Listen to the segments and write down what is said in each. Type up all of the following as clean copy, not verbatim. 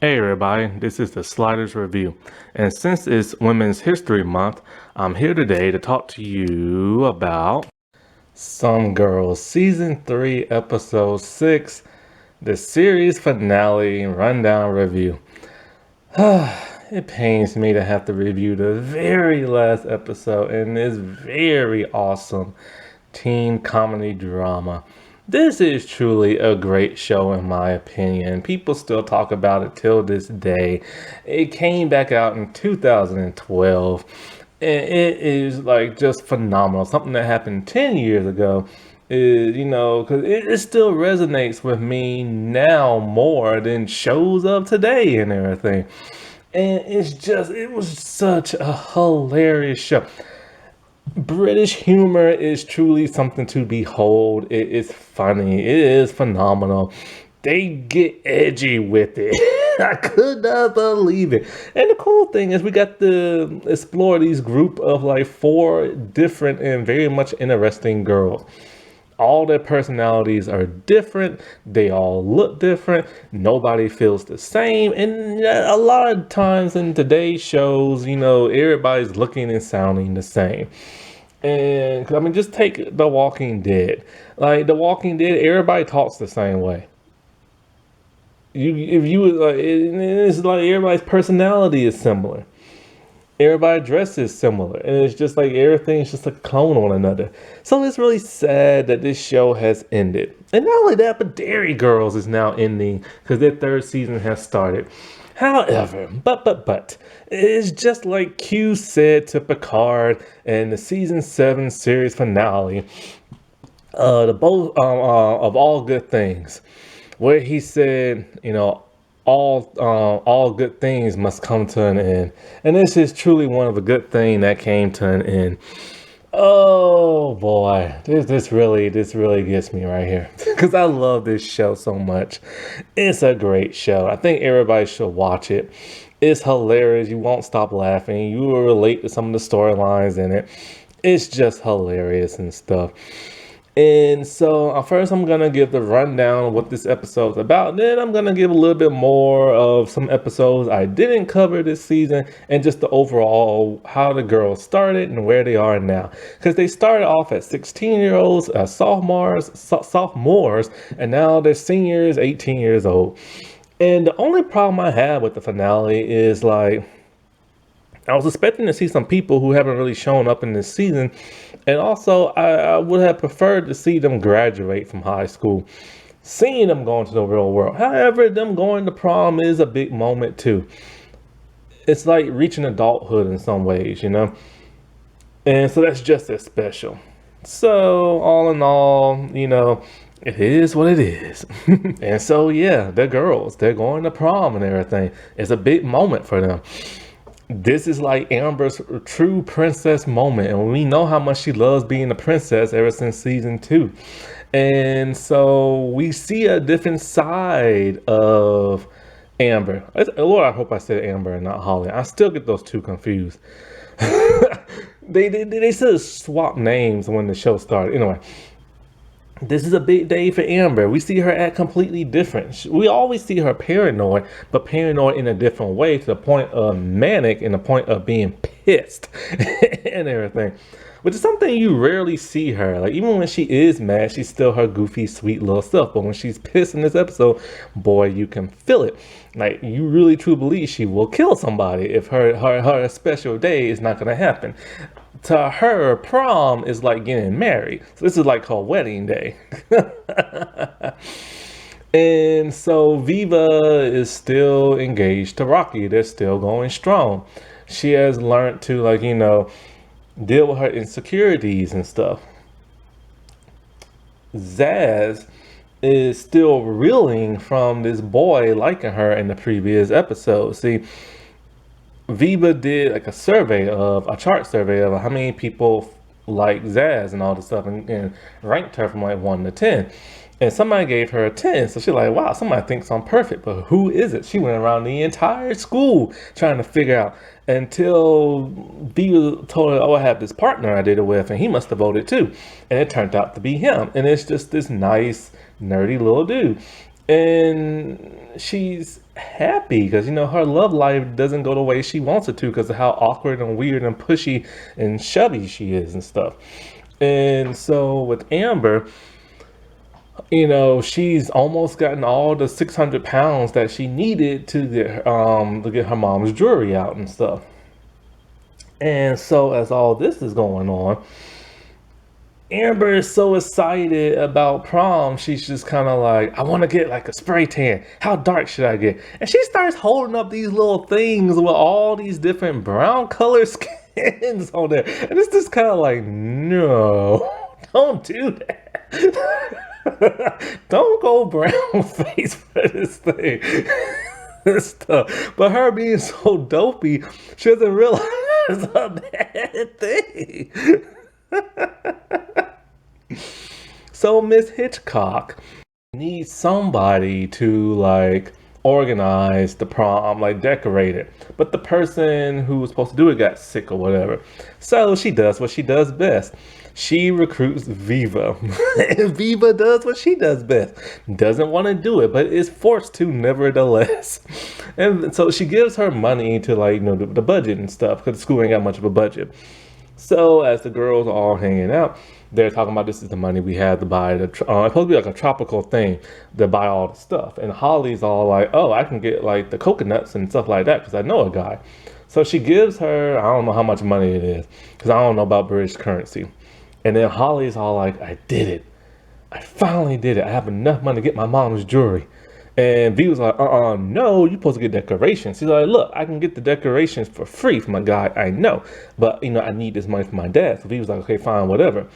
Hey everybody, this is the Sliders Review, and since it's Women's History Month, I'm here today to talk to you about Some Girls Season 3, Episode 6, the series finale rundown review. It pains me to have to review the very last episode in this very awesome teen comedy drama. This is truly a great show in my opinion. People still talk about it till this day. It came back out in 2012 and it is like just phenomenal. Something that happened 10 years ago is, because it still resonates with me now more than shows of today and everything. And it was such a hilarious show. British humor is truly something to behold. It is funny. It is phenomenal. They get edgy with it. I could not believe it. And the cool thing is we got to explore these group of like 4 different and very much interesting girls. All their personalities are different. They all look different. Nobody feels the same. And a lot of times in today's shows, everybody's looking and sounding the same. And I mean, just take The Walking Dead. Like The Walking Dead, everybody talks the same way. If you like, it's like everybody's personality is similar. Everybody dresses similar, and it's just like everything's just a clone on another. So it's really sad that this show has ended. And not only that, but Dairy Girls is now ending because their 3rd season has started. However, but it's just like Q said to Picard in the season 7 series finale, the both of all good things, where he said, all good things must come to an end, and this is truly one of a good thing that came to an end. Oh boy, this really gets me right here because I love this show so much. It's a great show. I think everybody should watch it. It's hilarious. You won't stop laughing. You will relate to some of the storylines in it. It's just hilarious and stuff. And so first I'm going to give the rundown of what this episode's about. Then I'm going to give a little bit more of some episodes I didn't cover this season and just the overall how the girls started and where they are now. Because they started off as 16-year-olds, sophomores, and now they're seniors, 18 years old. And the only problem I have with the finale is like, I was expecting to see some people who haven't really shown up in this season. And also, I would have preferred to see them graduate from high school, seeing them go into the real world. However, them going to prom is a big moment too. It's like reaching adulthood in some ways, And so that's just as special. So all in all, it is what it is. And so, yeah, they're girls. They're going to prom and everything. It's a big moment for them. This is like Amber's true princess moment, and we know how much she loves being a princess ever since season 2. And so we see a different side of Amber. Lord, I hope I said Amber and not Holly. I still get those two confused. They sort of swapped names when the show started. Anyway, this is a big day for Amber. We see her act completely different. We always see her paranoid, but paranoid in a different way, to the point of manic and the point of being pissed and everything. Which is something you rarely see her. Like, even when she is mad, she's still her goofy, sweet little self. But when she's pissed in this episode, boy, you can feel it. Like, you really truly believe she will kill somebody if her special day is not going to happen. To her, prom is like getting married. So this is like her wedding day. And so Viva is still engaged to Rocky. They're still going strong. She has learned to, deal with her insecurities and stuff. Zaz is still reeling from this boy liking her in the previous episode. See, Viva did like a chart survey of how many people like Zaz and all this stuff, and ranked her from like 1 to 10. And somebody gave her a 10. So she's like, wow, somebody thinks I'm perfect, but who is it? She went around the entire school trying to figure out, until Viva told her, oh, I have this partner I did it with, and he must have voted too. And it turned out to be him. And it's just this nice, nerdy little dude. And she's happy because, her love life doesn't go the way she wants it to because of how awkward and weird and pushy and chubby she is and stuff. And so with Amber, she's almost gotten all the 600 pounds that she needed to get her mom's jewelry out and stuff. And so as all this is going on, Amber is so excited about prom. She's just kind of like, I want to get like a spray tan. How dark should I get? And she starts holding up these little things with all these different brown color skins on there. And it's just kind of like, no, don't do that. Don't go brown face for this thing. This stuff. But her being so dopey, she doesn't realize it's a bad thing. So Miss Hitchcock needs somebody to like organize the prom, like decorate it. But the person who was supposed to do it got sick or whatever. So she does what she does best. She recruits Viva. And Viva does what she does best. Doesn't want to do it, but is forced to nevertheless. And so she gives her money to like, the budget and stuff, because the school ain't got much of a budget. So as the girls are all hanging out, they're talking about this is the money we had to buy it's supposed to be like a tropical thing to buy all the stuff. And Holly's all like, oh, I can get like the coconuts and stuff like that because I know a guy. So she gives her, I don't know how much money it is because I don't know about British currency. And then Holly's all like, I did it. I finally did it. I have enough money to get my mom's jewelry. And V was like, no, you're supposed to get decorations. He's like, look, I can get the decorations for free from a guy I know. But, I need this money for my dad. So V was like, okay, fine, whatever.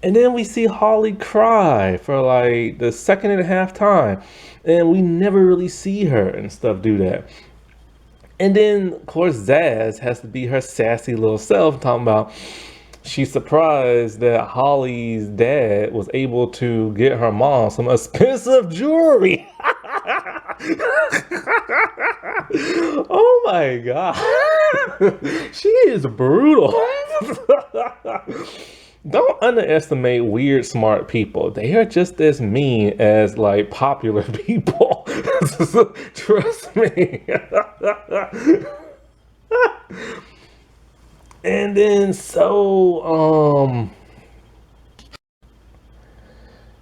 And then we see Holly cry for like the second and a half time. And we never really see her and stuff do that. And then, of course, Zaz has to be her sassy little self talking about she's surprised that Holly's dad was able to get her mom some expensive jewelry. Oh my God. She is brutal. Don't underestimate weird, smart people. They are just as mean as like popular people. Trust me. And then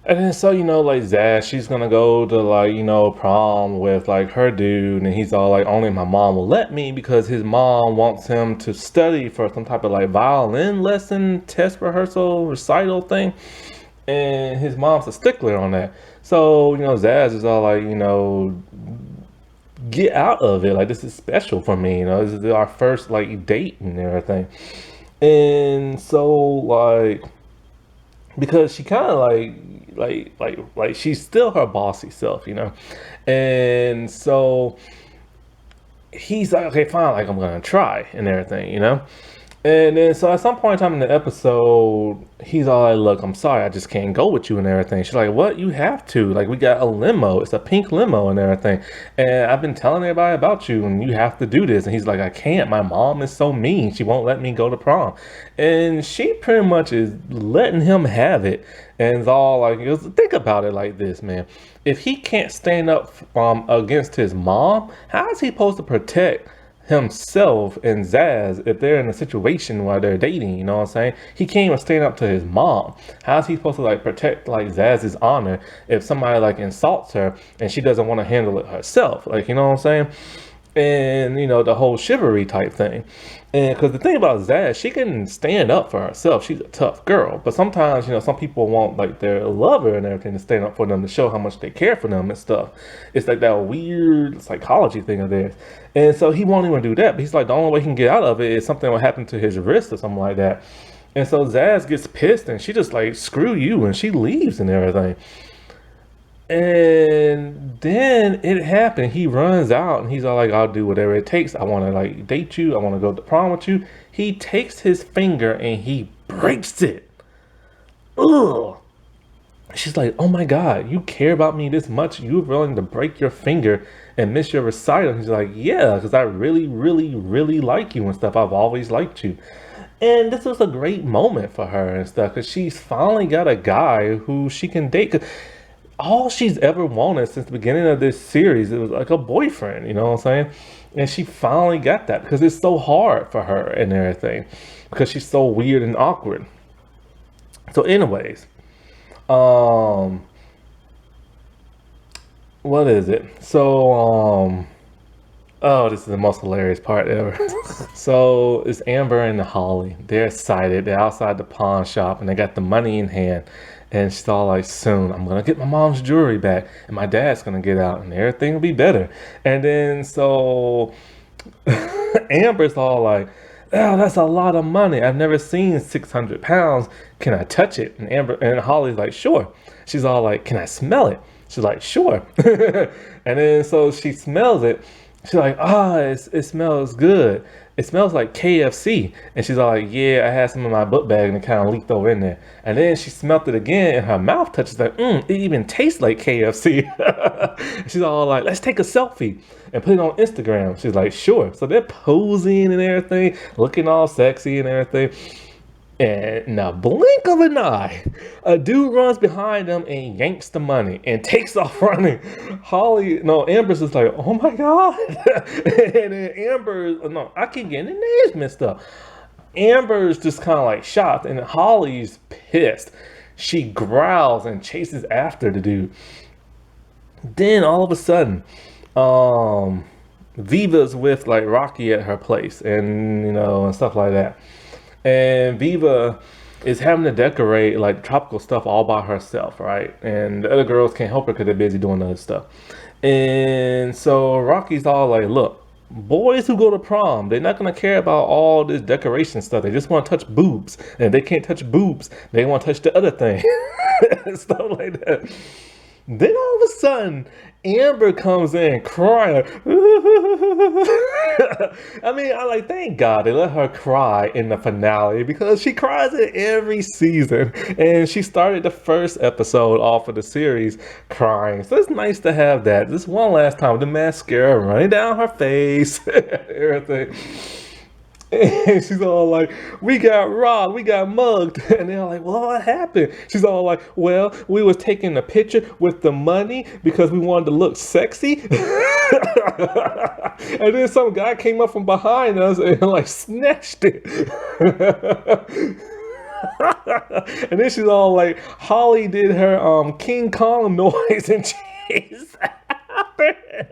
like Zaz, she's gonna go to like, prom with like her dude, and he's all like, only my mom will let me because his mom wants him to study for some type of like violin lesson, test rehearsal, recital thing. And his mom's a stickler on that. So, Zaz is all like, get out of it. Like, this is special for me. This is our first like date and everything. And so like, because she kind of like she's still her bossy self, and so he's like, okay, fine, like I'm gonna try and everything. And then so at some point in time in the episode, he's all like, look, I'm sorry, I just can't go with you and everything. She's like, what? You have to. Like, we got a limo. It's a pink limo and everything. And I've been telling everybody about you and you have to do this. And he's like, I can't. My mom is so mean. She won't let me go to prom. And she pretty much is letting him have it. And it's all like, think about it like this, man. If he can't stand up against his mom, how is he supposed to protect himself and Zaz if they're in a situation where they're dating? You know what I'm saying? He can't even stand up to his mom. How's he supposed to like protect like Zaz's honor if somebody like insults her and she doesn't want to handle it herself? Like, you know what I'm saying? And the whole chivalry type thing. And because the thing about Zaz, she can stand up for herself. She's a tough girl. But sometimes, some people want like their lover and everything to stand up for them to show how much they care for them and stuff. It's like that weird psychology thing of theirs. And so he won't even do that. But he's like, the only way he can get out of it is something will happen to his wrist or something like that. And so Zaz gets pissed and she just like, screw you, and she leaves and everything. And then it happened. He runs out and he's all like, I'll do whatever it takes. I want to like date you. I want to go to prom with you. He takes his finger and he breaks it. Ugh. She's like, oh my God, you care about me this much? You're willing to break your finger and miss your recital? He's like, yeah, because I really, really, really like you and stuff. I've always liked you. And this was a great moment for her and stuff because she's finally got a guy who she can date. all she's ever wanted since the beginning of this series. It was like a boyfriend, you know what I'm saying? And she finally got that because it's so hard for her and everything because she's so weird and awkward. So, anyways, um, what is it? Oh, this is the most hilarious part ever. So it's Amber and Holly. They're excited. They're outside the pawn shop and they got the money in hand. And she's all like, soon I'm gonna get my mom's jewelry back and my dad's gonna get out and everything will be better. And then so Amber's all like, oh, that's a lot of money. I've never seen 600 pounds. Can I touch it? And Amber and Holly's like, sure. She's all like, can I smell it? She's like, sure. And then so she smells it. She's like, it smells good. It smells like KFC. And she's all like, yeah, I had some in my book bag and it kind of leaked over in there. And then she smelled it again and her mouth touches like, it even tastes like KFC. She's all like, let's take a selfie and put it on Instagram. She's like, sure. So they're posing and everything, looking all sexy and everything. And in a blink of an eye, a dude runs behind them and yanks the money and takes off running. Amber's just like, oh my God. And then I keep getting the names messed up. Amber's just kind of like shocked and Holly's pissed. She growls and chases after the dude. Then all of a sudden, Viva's with like Rocky at her place and, and stuff like that. And Viva is having to decorate like tropical stuff all by herself, right? And the other girls can't help her because they're busy doing other stuff. And so Rocky's all like, look, boys who go to prom, they're not going to care about all this decoration stuff. They just want to touch boobs. And if they can't touch boobs, they want to touch the other thing. Stuff like that. Then all of a sudden, Amber comes in crying. Thank God they let her cry in the finale because she cries in every season. And she started the first episode off of the series crying. So it's nice to have that. This one last time with the mascara running down her face, everything. And she's all like, we got robbed, we got mugged. And they're like, well, what happened? She's all like, well, we was taking a picture with the money because we wanted to look sexy. And then some guy came up from behind us and like snatched it. And then she's all like, Holly did her King Kong noise and chased after him.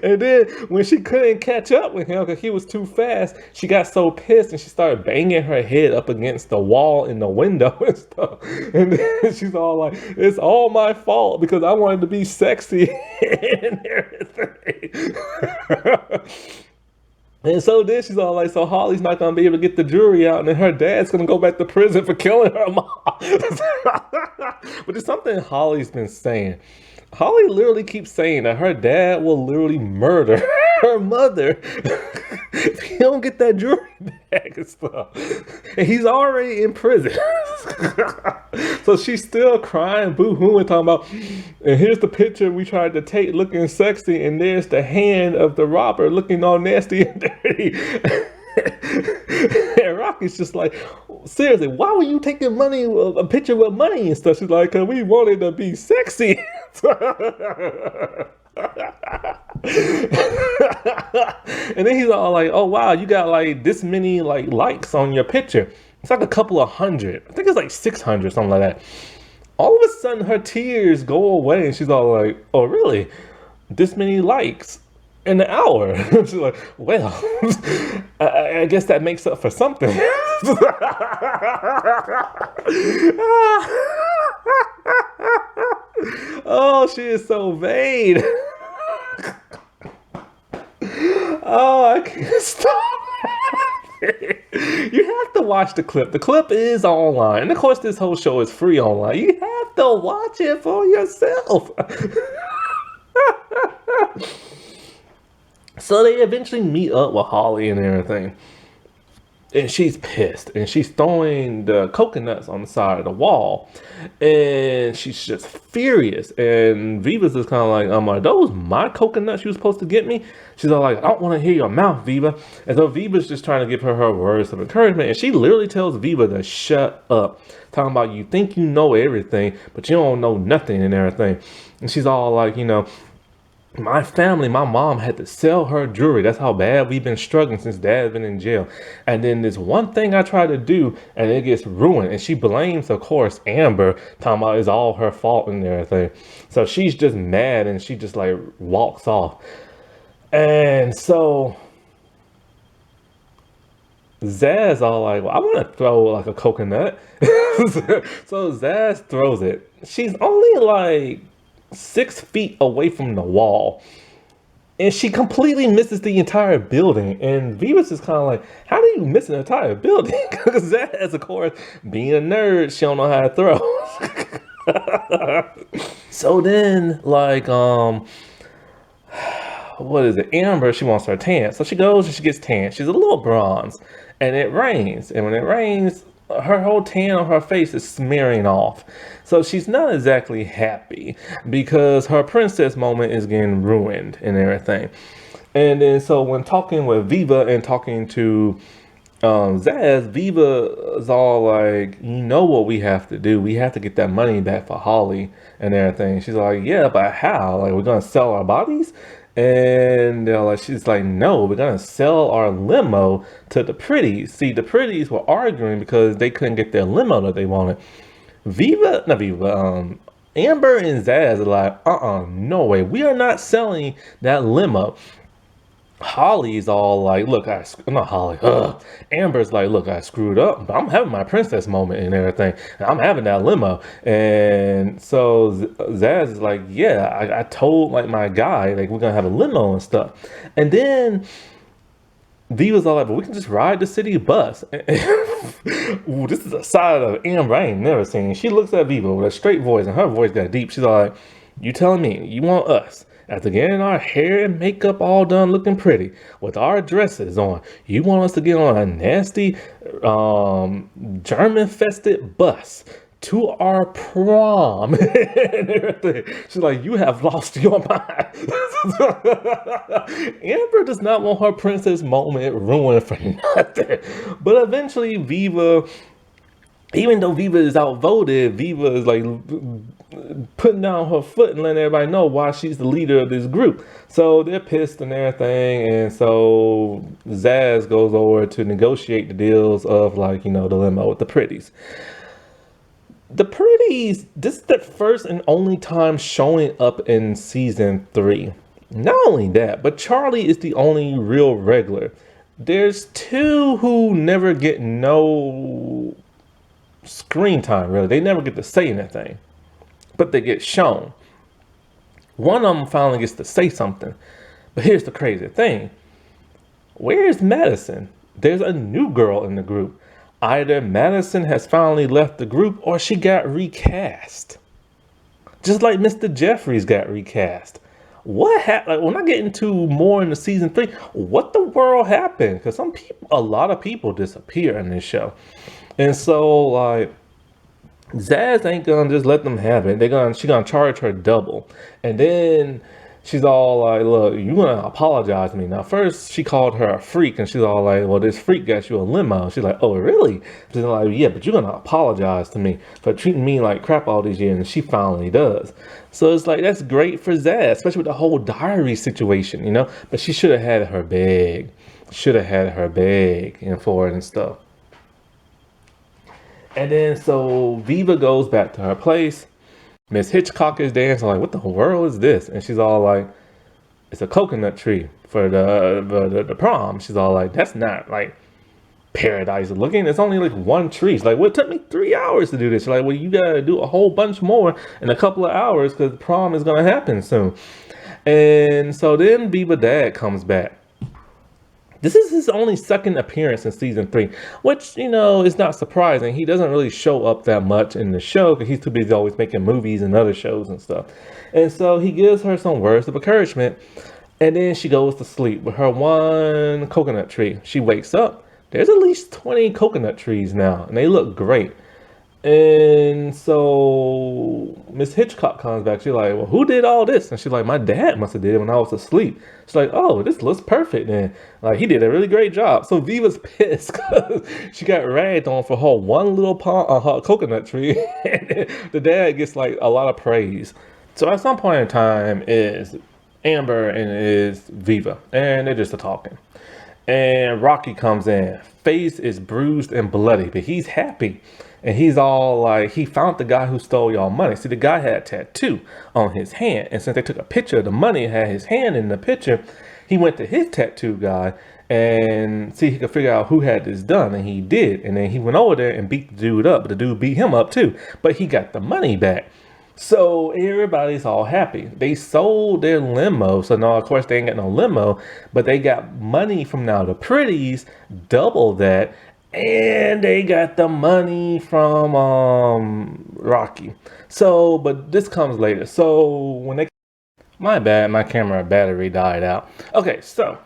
And then when she couldn't catch up with him because he was too fast, she got so pissed and she started banging her head up against the wall in the window and stuff. And then she's all like, it's all my fault because I wanted to be sexy and everything. And so then she's all like, so Holly's not going to be able to get the jury out and then her dad's going to go back to prison for killing her mom. But there's something Holly's been saying. Holly literally keeps saying that her dad will literally murder her mother if he don't get that jury back and stuff. And he's already in prison. So she's still crying, boo-hooing, talking about, and here's the picture we tried to take looking sexy, and there's the hand of the robber looking all nasty and dirty. And Rocky's just like, seriously, why were you taking money, a picture with money and stuff? She's like, because we wanted to be sexy. And then he's all like, oh wow, you got like this many like likes on your picture. It's like a couple of hundred. I think it's like 600, something like that. All of a sudden her tears go away and she's all like, oh really? This many likes in an hour? She's like, well, I guess that makes up for something. Oh, she is so vain. Oh, I can't stop. You have to watch the clip. The clip is online. And of course, this whole show is free online. You have to watch it for yourself. So they eventually meet up with Holly and everything. and she's pissed, and she's throwing the coconuts on the side of the wall, and she's just furious. And Viva's just kind of like, are those my coconuts you were supposed to get me? She's all like, I don't want to hear your mouth, Viva. And so Viva's just trying to give her words of encouragement, and she literally tells Viva to shut up, talking about, you think you know everything, but you don't know nothing and everything. And she's all like, my family, my mom had to sell her jewelry. That's how bad we've been struggling since dad's been in jail. And then this one thing I try to do and it gets ruined. And she blames, of course, Amber, talking about it's all her fault and everything. So she's just mad and she just like walks off. And so Zaz all like, well, I want to throw like a coconut. So Zaz throws it. She's only like 6 feet away from the wall, and she completely misses the entire building. And Viva's is kind of like, how do you miss an entire building? Because Zaz, of course, being a nerd, she don't know how to throw. So then, like, what is it? Amber, she wants her tan. So she goes and she gets tan. She's a little bronze, and it rains. And when it rains, her whole tan on her face is smearing off. So she's not exactly happy because her princess moment is getting ruined and everything. And then so when talking with Viva and talking to Zaz, Viva is all like, you know what we have to do? We have to get that money back for Holly and everything. She's like, yeah, but how? Like, we're gonna sell our bodies? And they're like, she's like, no, we're gonna sell our limo to the pretties. See, the pretties were arguing because they couldn't get their limo that they wanted. Amber and Zaz are like, no way, we are not selling that limo. Holly's all like, look, not Holly, Amber's like, look, I screwed up, but I'm having my princess moment and everything, and I'm having that limo. And so Zaz is like, yeah, I told like my guy, like, we're gonna have a limo and stuff. And then Viva's all like, but we can just ride the city bus. Ooh, this is a side of Amber I ain't never seen. She looks at Viva with a straight voice, and her voice got deep. She's all like, you telling me you want us, after getting our hair and makeup all done looking pretty, with our dresses on, you want us to get on a nasty germ-infested bus to our prom and everything? She's like, you have lost your mind. Amber does not want her princess moment ruined for nothing. But eventually Viva, even though Viva is outvoted, Viva is like putting down her foot and letting everybody know why she's the leader of this group. So they're pissed and everything. And so Zaz goes over to negotiate the deals of, like, the limo with the pretties. The pretties, this is the first and only time showing up in season 3. Not only that, but Charlie is the only real regular. There's 2 who never get no screen time, really. They never get to say anything, but they get shown. One of them finally gets to say something. But here's the crazy thing. Where's Madison? There's a new girl in the group. Either Madison has finally left the group or she got recast. Just like Mr. Jeffries got recast. What happened? Like, when I get into more into season 3, what the world happened? Because a lot of people disappear in this show. And so, like, Zaz ain't gonna just let them have it. She's gonna charge her double. And then she's all like, look, you gonna apologize to me. Now, first she called her a freak, and she's all like, well, this freak got you a limo. She's like, oh, really? She's like, yeah, but you're gonna apologize to me for treating me like crap all these years. And she finally does. So it's like, that's great for Zaz, especially with the whole diary situation, But she should have had her bag. And for it and stuff. And then so Viva goes back to her place. Miss Hitchcock is there. So like, what the world is this? And she's all like, it's a coconut tree for the prom. She's all like, that's not like paradise looking. It's only like one tree. She's like, well, it took me 3 hours to do this. She's like, well, you gotta do a whole bunch more in a couple of hours because the prom is gonna happen soon. And so then Viva dad comes back. This is his only second appearance in season 3, which, is not surprising. He doesn't really show up that much in the show because he's too busy always making movies and other shows and stuff. And so he gives her some words of encouragement, and then she goes to sleep with her one coconut tree. She wakes up, there's at least 20 coconut trees now, and they look great. And so Miss Hitchcock comes back. She's like, well, who did all this? And she's like, my dad must have did it when I was asleep. She's like, oh, this looks perfect then. Like, he did a really great job. So Viva's pissed because she got ragged on for her one little her coconut tree. And the dad gets like a lot of praise. So at some point in time is Amber and is Viva. And they're just talking. And Rocky comes in. Face is bruised and bloody, but he's happy. And he's all like, he found the guy who stole y'all money. See, the guy had a tattoo on his hand. And since they took a picture of the money and had his hand in the picture, he went to his tattoo guy and see if he could figure out who had this done. And he did. And then he went over there and beat the dude up. But the dude beat him up too. But he got the money back. So everybody's all happy. They sold their limo. So now, of course, they ain't got no limo, but they got money from now the pretties, double that, and they got the money from Rocky. So, but this comes later. So when they, my bad, my camera battery died out. Okay, so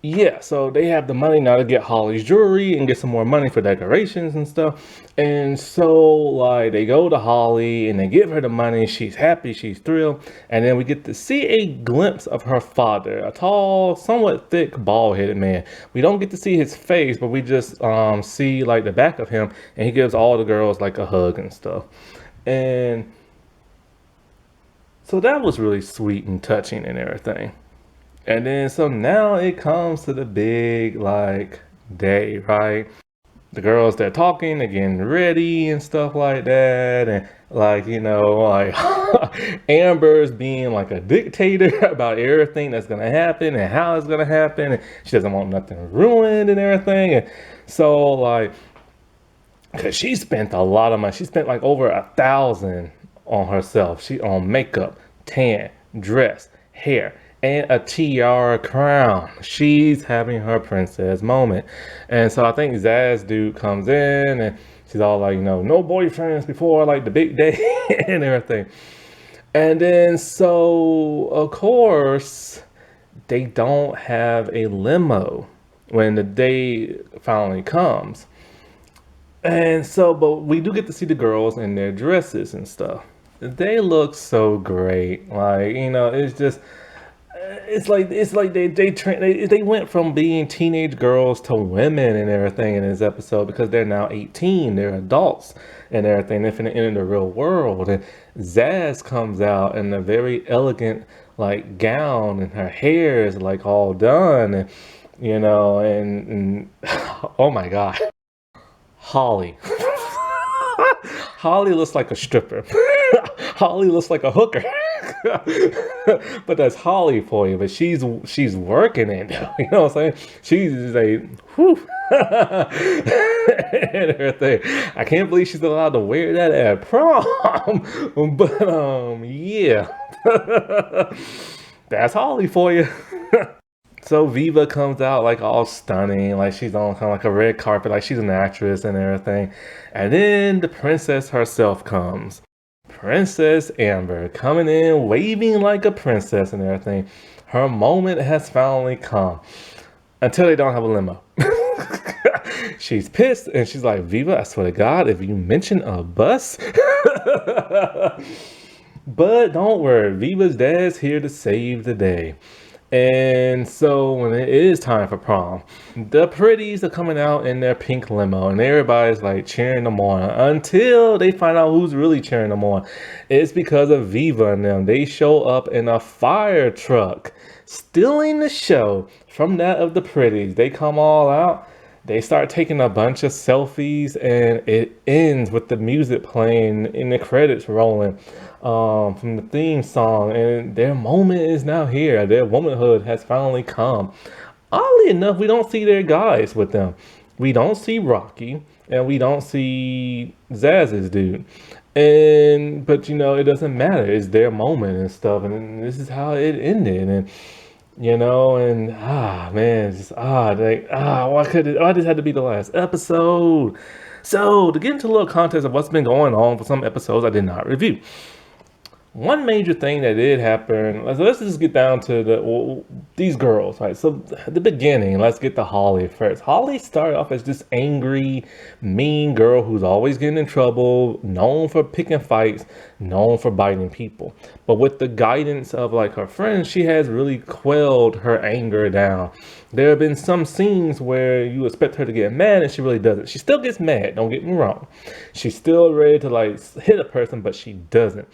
yeah, so they have the money now to get Holly's jewelry and get some more money for decorations and stuff. And so like they go to Holly and they give her the money. She's happy, she's thrilled. And then we get to see a glimpse of her father, a tall, somewhat thick, bald-headed man. We don't get to see his face, but we just see like the back of him, and he gives all the girls like a hug and stuff. And so that was really sweet and touching and everything. And then, so now it comes to the big, like, day, right? The girls, they're talking, they're getting ready and stuff like that. And, like, you know, like, Amber's being, like, a dictator about everything that's going to happen and how it's going to happen. And she doesn't want nothing ruined and everything. And so, like, because she spent a lot of money. She spent, like, over $1,000 on herself. She on makeup, tan, dress, hair, and a tiara crown. She's having her princess moment. And so I think Zaz dude comes in and she's all like, you know, no boyfriends before like the big day and everything. And then so of course they don't have a limo when the day finally comes. And so, but we do get to see the girls in their dresses and stuff. They look so great. Like, you know, it's just, it's like they went from being teenage girls to women and everything in this episode because they're now 18, they're adults and everything. They're finna enter the real world. And Zaz comes out in a very elegant like gown, and her hair is like all done, and you know, and oh my god, Holly. Holly looks like a stripper. Holly looks like a hooker. But that's Holly for you. But she's working it. You know what I'm saying? She's a whew. And everything. I can't believe she's allowed to wear that at prom. But yeah. That's Holly for you. So Viva comes out like all stunning, like she's on kind of like a red carpet, like she's an actress and everything. And then the princess herself comes. Princess Amber coming in, waving like a princess and everything. Her moment has finally come. Until they don't have a limo. She's pissed and she's like, Viva, I swear to God, if you mention a bus. But don't worry, Viva's dad's here to save the day. And so when it is time for prom, the pretties are coming out in their pink limo and everybody's like cheering them on until they find out who's really cheering them on. It's because of Viva and them. They show up in a fire truck, stealing the show from that of the pretties. They come all out. They start taking a bunch of selfies and it ends with the music playing and the credits rolling from the theme song. And their moment is now here. Their womanhood has finally come. Oddly enough, we don't see their guys with them. We don't see Rocky and we don't see Zaz's dude. But you know, it doesn't matter. It's their moment and stuff. And this is how it ended. And you know, and man, it's just why this had to be the last episode? So to get into a little context of what's been going on for some episodes I did not review. one major thing that did happen, let's just get down to these girls, right? So the beginning, let's get to Holly first. Holly started off as this angry, mean girl who's always getting in trouble, known for picking fights, known for biting people. But with the guidance of like her friends, she has really quelled her anger down. There have been some scenes where you expect her to get mad and she really doesn't. She still gets mad, don't get me wrong. She's still ready to like hit a person, but she doesn't.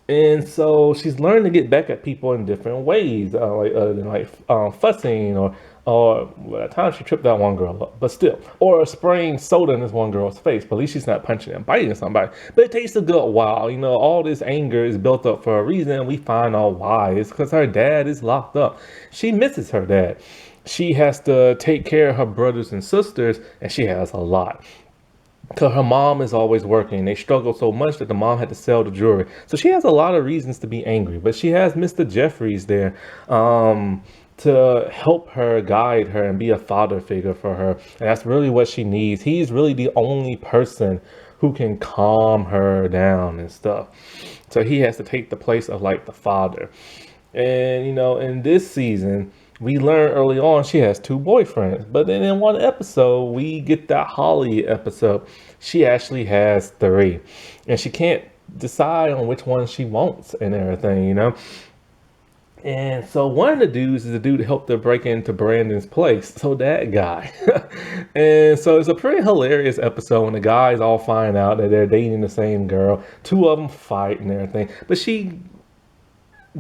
And so she's learned to get back at people in different ways, fussing or well, at times she tripped that one girl up, but still, or spraying soda in this one girl's face. But at least she's not punching and biting somebody. But it takes a good while. You know, all this anger is built up for a reason. We find out why. It's because her dad is locked up. She misses her dad. She has to take care of her brothers and sisters, and she has a lot. Because her mom is always working. They struggle so much that the mom had to sell the jewelry. So she has a lot of reasons to be angry. But she has Mr. Jeffries there to help her, guide her, and be a father figure for her. And that's really what she needs. He's really the only person who can calm her down and stuff. So he has to take the place of like the father. And, you know, in this season, we learn early on she has two boyfriends, but then in one episode, we get that Holly episode. She actually has three, and she can't decide on which one she wants and everything, you know? And so one of the dudes is the dude that helped her break into Brandon's place. So that guy. And so it's a pretty hilarious episode when the guys all find out that they're dating the same girl. Two of them fight and everything. But she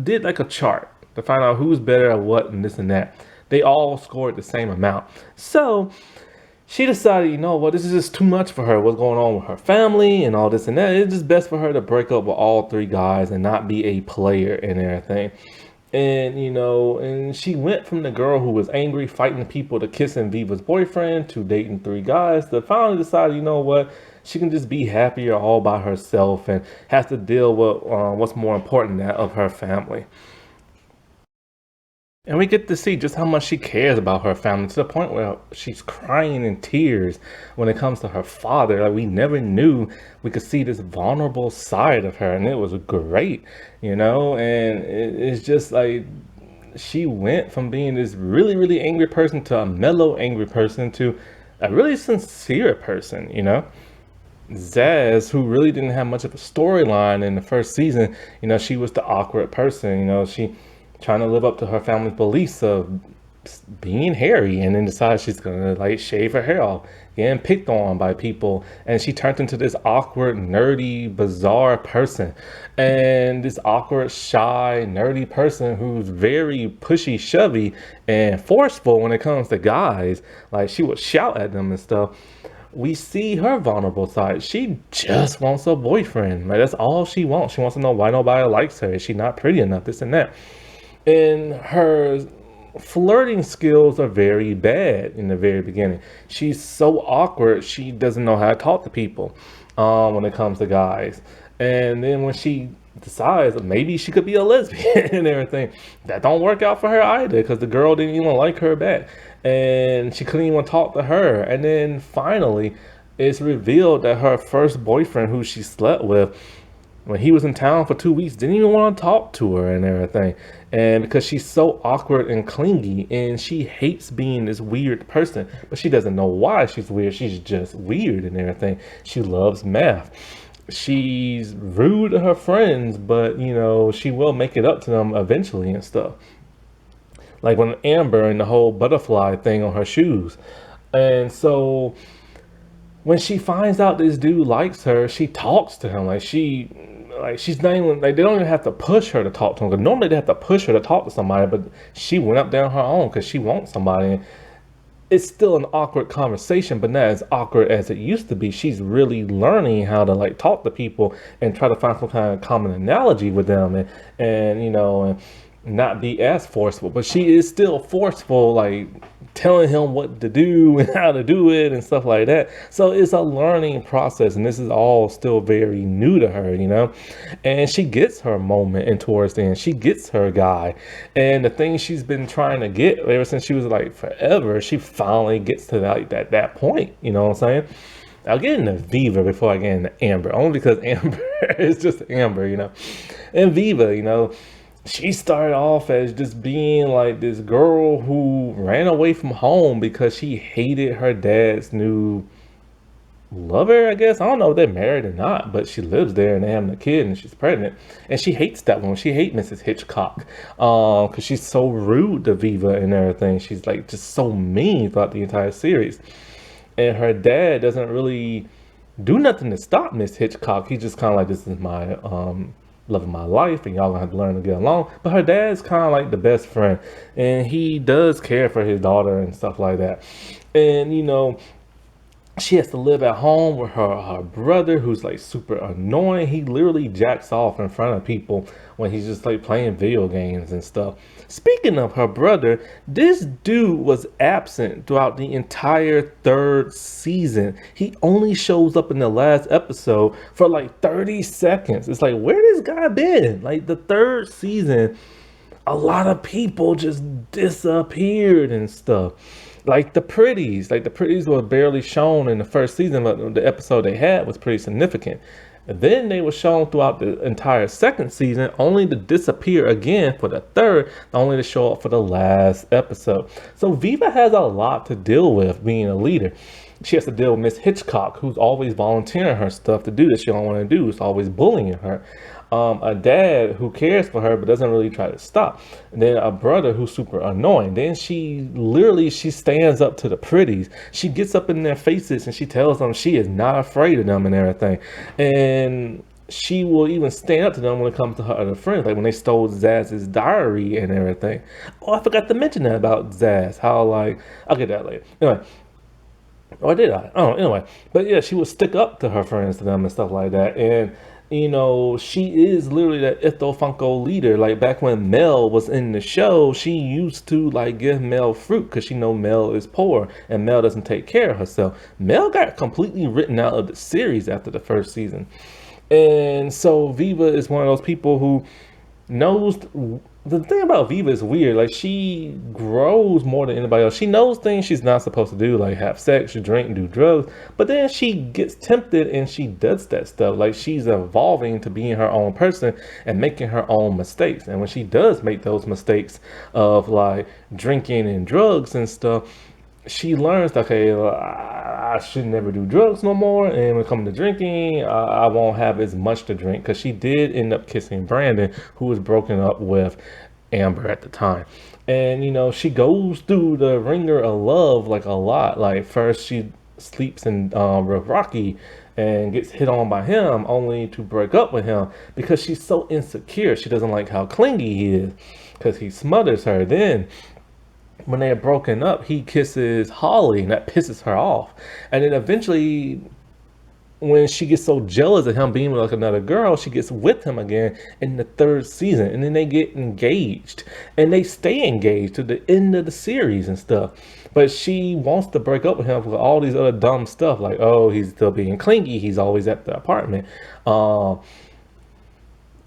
did like a chart to find out who's better at what and this and that. They all scored the same amount. So she decided, you know what, this is just too much for her. What's going on with her family and all this and that. It's just best for her to break up with all three guys and not be a player and everything. And, you know, and she went from the girl who was angry, fighting people, to kissing Viva's boyfriend, to dating three guys, to finally decide, you know what, she can just be happier all by herself and has to deal with what's more important, that of her family. And we get to see just how much she cares about her family, to the point where she's crying in tears when it comes to her father. Like, we never knew we could see this vulnerable side of her, and it was great, you know? And it's just like she went from being this really, really angry person to a mellow, angry person to a really sincere person, you know? Zaz, who really didn't have much of a storyline in the first season, you know, she was the awkward person, you know, she trying to live up to her family's beliefs of being hairy, and then decides she's gonna like shave her hair off, getting picked on by people, and she turned into this awkward, nerdy, bizarre person. And this awkward, shy, nerdy person who's very pushy, shovey, and forceful when it comes to guys. Like, she would shout at them and stuff. We see her vulnerable side. She just wants a boyfriend. Like, that's all she wants. She wants to know why nobody likes her. Is she not pretty enough? This and that. And her flirting skills are very bad in the very beginning. She's so awkward, she doesn't know how to talk to people when it comes to guys. And then when she decides maybe she could be a lesbian and everything, that don't work out for her either, because the girl didn't even like her back. And she couldn't even talk to her. And then finally, it's revealed that her first boyfriend, who she slept with, when he was in town for 2 weeks, didn't even want to talk to her and everything. And because she's so awkward and clingy, and she hates being this weird person, but she doesn't know why she's weird. She's just weird and everything. She loves math. She's rude to her friends, but, you know, she will make it up to them eventually and stuff. Like when Amber and the whole butterfly thing on her shoes. And so when she finds out this dude likes her, she talks to him. She's not even, like, they don't even have to push her to talk to him. Because normally they have to push her to talk to somebody, but she went up there on her own because she wants somebody. It's still an awkward conversation, but not as awkward as it used to be. She's really learning how to like talk to people and try to find some kind of common analogy with them, and you know, and not be as forceful. But she is still forceful, like telling him what to do and how to do it and stuff like that. So it's a learning process, and this is all still very new to her, you know. And she gets her moment, and towards the end she gets her guy, and the thing she's been trying to get ever since she was like forever, she finally gets to that point, you know what I'm saying? I'll get into Viva before I get into Amber, only because Amber is just Amber, And Viva, she started off as just being like this girl who ran away from home because she hated her dad's new lover, I guess. I don't know if they're married or not, but she lives there and they having a kid and she's pregnant. And she hates that one. She hates Mrs. Hitchcock. Because she's so rude to Viva and everything. She's like just so mean throughout the entire series. And her dad doesn't really do nothing to stop Miss Hitchcock. He's just kind of like, this is my love of my life and y'all gonna have to learn to get along. But her dad's kind of like the best friend. And he does care for his daughter and stuff like that. And she has to live at home with her brother, who's like super annoying. He literally jacks off in front of people when he's just like playing video games and stuff. Speaking of her brother, this dude was absent throughout the entire third season. He only shows up in the last episode for like 30 seconds. It's like, where this guy been? Like the third season, a lot of people just disappeared and stuff. Like the pretties were barely shown in the first season, but the episode they had was pretty significant. And then they were shown throughout the entire second season, only to disappear again for the third, only to show up for the last episode. So Viva has a lot to deal with being a leader. She has to deal with Miss Hitchcock, who's always volunteering her stuff to do that she don't want to do. It's always bullying her. A dad who cares for her but doesn't really try to stop. And then a brother who's super annoying. Then she stands up to the pretties. She gets up in their faces and she tells them she is not afraid of them and everything. And she will even stand up to them when it comes to her other friends, like when they stole Zaz's diary and everything. Oh, I forgot to mention that about Zaz. How I'll get that later. Anyway. Or did I? Oh, anyway. But yeah, she would stick up to her friends, to them and stuff like that. And she is literally that Ithel Funko leader. Like back when Mel was in the show, she used to like give Mel fruit because she know Mel is poor and Mel doesn't take care of herself. Mel got completely written out of the series after the first season. And so Viva is one of those people who knows. The thing about Viva is weird. Like she grows more than anybody else. She knows things she's not supposed to do, like have sex, drink, do drugs. But then she gets tempted and she does that stuff. Like she's evolving to being her own person and making her own mistakes. And when she does make those mistakes of like drinking and drugs and stuff, she learns, okay, I should never do drugs no more. And when it comes to drinking, I won't have as much to drink. Because she did end up kissing Brandon, who was broken up with Amber at the time. And, she goes through the ringer of love like a lot. Like first she sleeps in with Rocky and gets hit on by him only to break up with him because she's so insecure. She doesn't like how clingy he is because he smothers her. Then when they're broken up, he kisses Holly and that pisses her off. And then eventually when she gets so jealous of him being with like another girl, she gets with him again in the third season. And then they get engaged and they stay engaged to the end of the series and stuff. But she wants to break up with him for all these other dumb stuff. Like, oh, he's still being clingy. He's always at the apartment.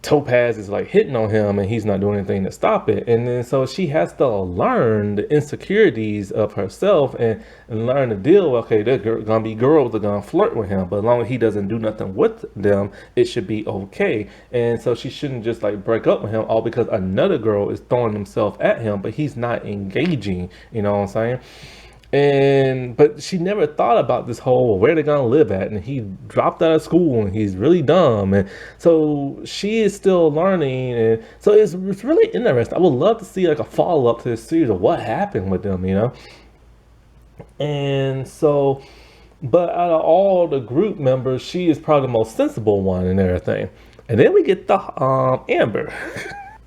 Topaz is like hitting on him and he's not doing anything to stop it. And then so she has to learn the insecurities of herself and learn to deal with, okay, there's gonna be girls that are gonna flirt with him, but as long as he doesn't do nothing with them, it should be okay. And so she shouldn't just like break up with him all because another girl is throwing himself at him, but he's not engaging, you know what I'm saying? But she never thought about this whole where they're gonna live at, and he dropped out of school and he's really dumb, and so she is still learning. And so it's really interesting. I would love to see like a follow-up to this series of what happened with them, and so, but out of all the group members, she is probably the most sensible one and everything. And then we get the Amber.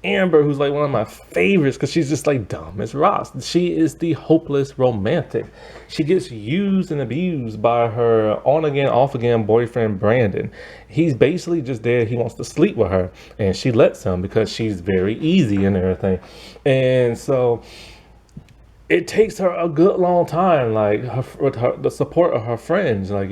Amber, who's like one of my favorites because she's just like dumb as rocks. She is the hopeless romantic. She gets used and abused by her on again, off again boyfriend, Brandon. He's basically just there. He wants to sleep with her and she lets him because she's very easy and everything. And so it takes her a good long time, like the support of her friends, like,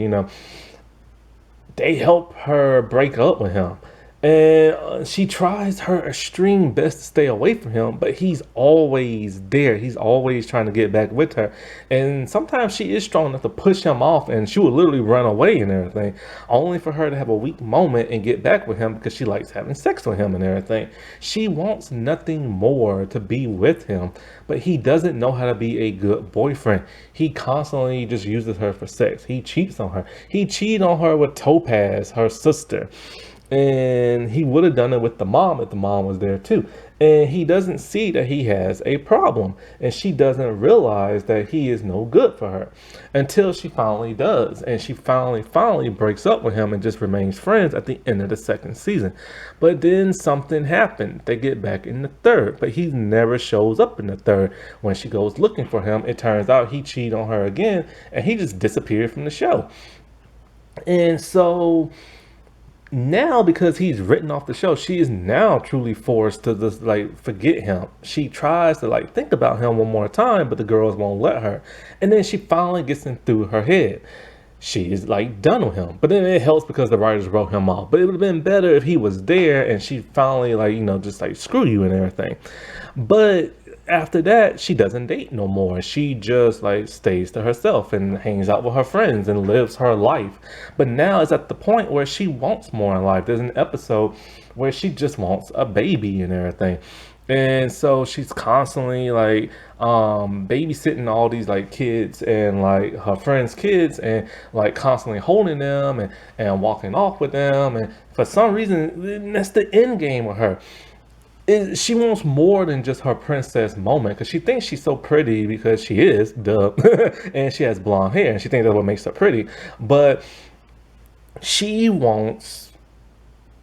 they help her break up with him. And she tries her extreme best to stay away from him, but he's always there. He's always trying to get back with her. And sometimes she is strong enough to push him off, and she will literally run away and everything, only for her to have a weak moment and get back with him because she likes having sex with him and everything. She wants nothing more to be with him, but he doesn't know how to be a good boyfriend. He constantly just uses her for sex. He cheats on her. He cheated on her with Topaz, her sister. And he would have done it with the mom if the mom was there too. And he doesn't see that he has a problem. And she doesn't realize that he is no good for her until she finally does. And she finally breaks up with him and just remains friends at the end of the second season. But then something happened. They get back in the third, but he never shows up in the third. When she goes looking for him, it turns out he cheated on her again and he just disappeared from the show. And so now, because he's written off the show, she is now truly forced to just like forget him. She tries to like think about him one more time, but the girls won't let her. And then she finally gets in through her head. She is like done with him. But then it helps because the writers wrote him off. But it would have been better if he was there and she finally like, just like screw you and everything. But after that, she doesn't date no more. She just like stays to herself and hangs out with her friends and lives her life. But now it's at the point where she wants more in life. There's an episode where she just wants a baby and everything. And so she's constantly like babysitting all these like kids and like her friends' kids and like constantly holding them and walking off with them. And for some reason, that's the end game with her. She wants more than just her princess moment because she thinks she's so pretty because she is, duh, and she has blonde hair and she thinks that's what makes her pretty. But she wants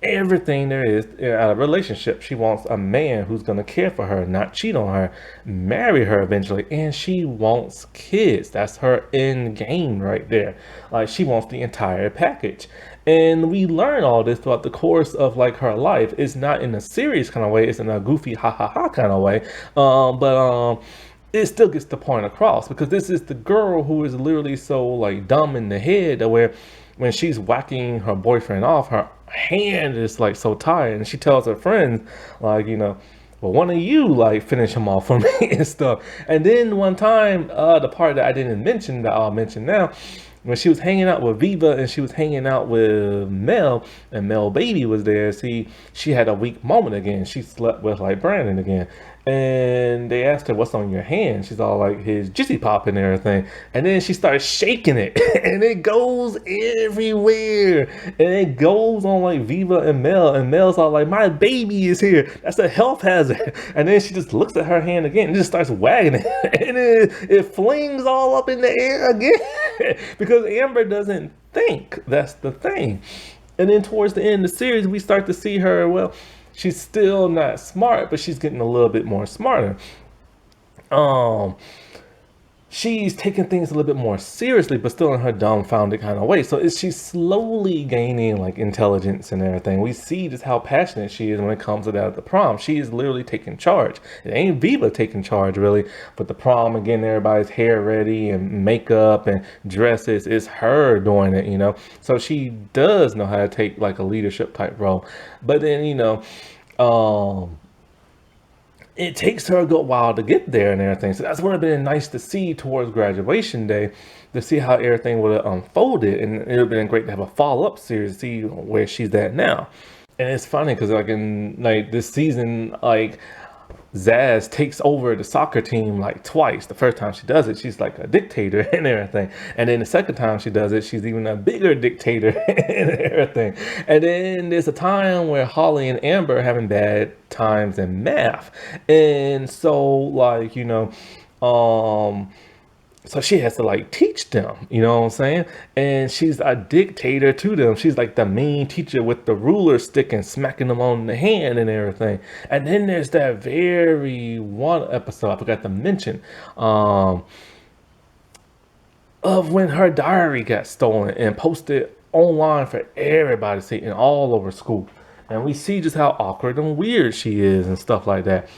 everything there is out of a relationship. She wants a man who's going to care for her, not cheat on her, marry her eventually, and she wants kids. That's her end game right there. Like she wants the entire package. And we learn all this throughout the course of like her life. It's not in a serious kind of way, it's in a goofy ha ha ha kind of way. But it still gets the point across because this is the girl who is literally so like dumb in the head that where when she's whacking her boyfriend off, her hand is like so tired and she tells her friends like, well, one of you like finish him off for me and stuff. And then one time, the part that I didn't mention that I'll mention now, when she was hanging out with Viva and she was hanging out with Mel and Mel Baby was there, see, she had a weak moment again. She slept with like Brandon again. And they asked her, what's on your hand? She's all like his jizzy pop and everything. And then she starts shaking it and it goes everywhere. And it goes on like Viva and Mel. And Mel's all like, my baby is here. That's a health hazard. And then she just looks at her hand again and just starts wagging it. And it flings all up in the air again. Because Amber doesn't think. That's the thing. And then towards the end of the series, we start to see her, well, she's still not smart, but she's getting a little bit more smarter. She's taking things a little bit more seriously, but still in her dumbfounded kind of way. So she's slowly gaining like intelligence and everything. We see just how passionate she is when it comes to that at the prom. She is literally taking charge. It ain't Viva taking charge really, but the prom and getting everybody's hair ready and makeup and dresses, it's her doing it, So she does know how to take like a leadership type role. But then, it takes her a good while to get there and everything. So that's what would have been nice to see towards graduation day, to see how everything would have unfolded. And it would have been great to have a follow-up series to see where she's at now. And it's funny because like in like this season, like Zaz takes over the soccer team like twice. The first time she does it, she's like a dictator and everything. And then the second time she does it, she's even a bigger dictator and everything. And then there's a time where Holly and Amber are having bad times in math. And so like, so she has to like teach them, you know what I'm saying? And she's a dictator to them. She's like the mean teacher with the ruler stick and smacking them on the hand and everything. And then there's that very one episode I forgot to mention of when her diary got stolen and posted online for everybody to see and all over school. And we see just how awkward and weird she is and stuff like that.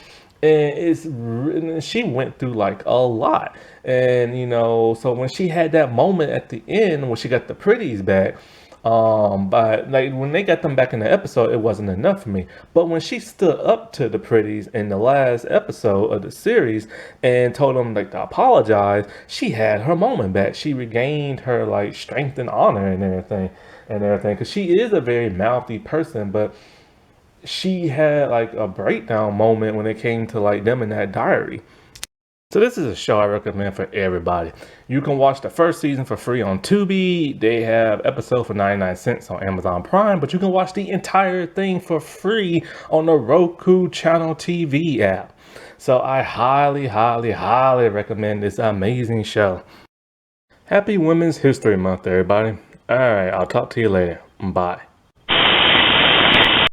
And she went through like a lot. And so when she had that moment at the end when she got the pretties back, But like when they got them back in the episode, it wasn't enough for me. But when she stood up to the pretties in the last episode of the series and told them like to apologize, she had her moment back. She regained her like strength and honor and everything. Because she is a very mouthy person, but she had like a breakdown moment when it came to like them in that diary. So this is a show I recommend for everybody. You can watch the first season for free on Tubi. They have episodes for 99 cents on Amazon Prime, but you can watch the entire thing for free on the Roku Channel TV app. So I highly, highly, highly recommend this amazing show. Happy Women's History Month, everybody. All right, I'll talk to you later. Bye.